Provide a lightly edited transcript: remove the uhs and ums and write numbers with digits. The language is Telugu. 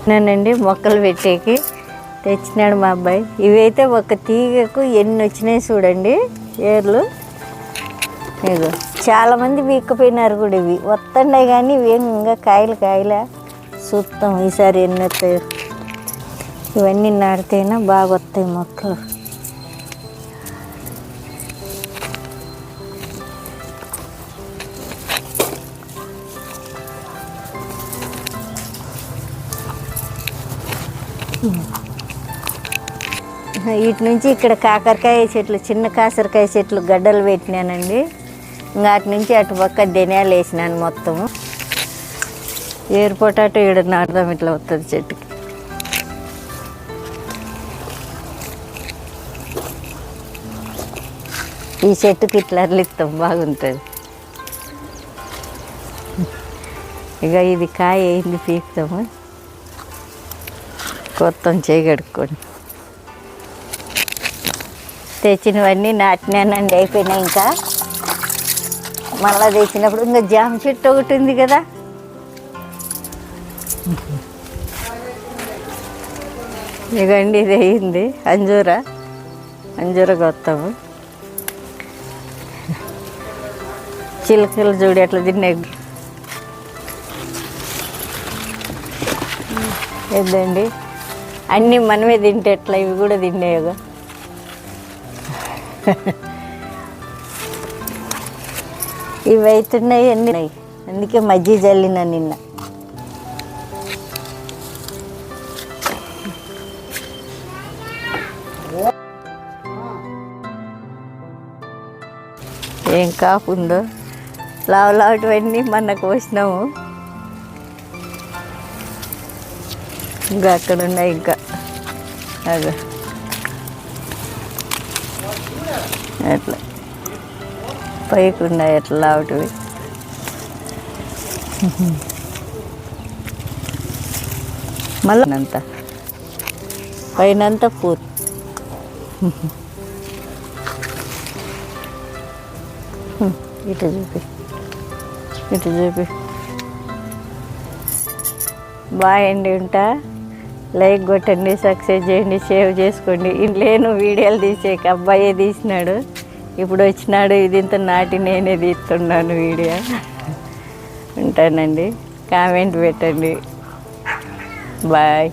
నేనండి మొక్కలు పెట్టేకి తెచ్చినాడు మా అబ్బాయి. ఇవైతే ఒక తీగకు ఎన్ని వచ్చినాయి చూడండి ఏర్లు. ఇగో చాలామంది వీక్కపోయినారు కూడా. ఇవి వస్తున్నాయి కానీ ఇవేం ఇంకా కాయలే చూస్తాం ఈసారి ఎన్ని వస్తాయో. ఇవన్నీ నాటితేనా బాగా వస్తాయి మొక్కలు. వీటి నుంచి ఇక్కడ కాకరకాయ చెట్లు, చిన్న కాకరకాయ చెట్లు గడ్డలు పెట్టినానండి. ఇంకా అటు నుంచి అటు పక్క ధనియాలు వేసినాను మొత్తము. ఏరు పొటాటో ఇక్కడ నాటుదాం, ఇట్లా వస్తుంది చెట్టుకి. ఈ చెట్టుకి ఇట్లా అర్లిస్తాం, బాగుంటుంది. ఇక ఇది కాయ అయింది, పీకుతాము. కొత్త చేయగడుక్కోండి. తెచ్చినవన్నీ నాటినానండి, అయిపోయినాయి. ఇంకా మళ్ళీ తెచ్చినప్పుడు ఇంకా జామ చెట్టు ఒకటి ఉంది కదా, ఇదండి ఇది అయింది. అంజూర కొత్తాము. చిలకలు చూడు ఎట్లా తిన్నాయి. ఏదండి అన్నీ మనమే తింటే ఎట్లా, ఇవి కూడా తిన్నాయిగా. ఇవి అవుతున్నాయి అన్నీ, అందుకే మజ్జిగ జల్లిన నిన్న. ఏం కాపు ఉందో, లావులావటివన్నీ మనకు పోసినాము. ఇంకా అక్కడ ఉన్నాయి, ఇంకా అదే అట్లా పైకి ఉన్నాయి, అట్లా లావటివి. మళ్ళీ అంతా పైనంతా పూర్తి. ఇటు చూపి. బాయ్ అండి, ఉంటా. లైక్ కొట్టండి, సక్సెస్ చేయండి, సేవ్ చేసుకోండి. ఇంట్లోనూ వీడియోలు తీసేక అబ్బాయే తీసినాడు, ఇప్పుడు వచ్చినాడు. ఇది ఇంత నాటి నేనే తీస్తున్నాను వీడియో. ఉంటానండి, కామెంట్ పెట్టండి. బాయ్.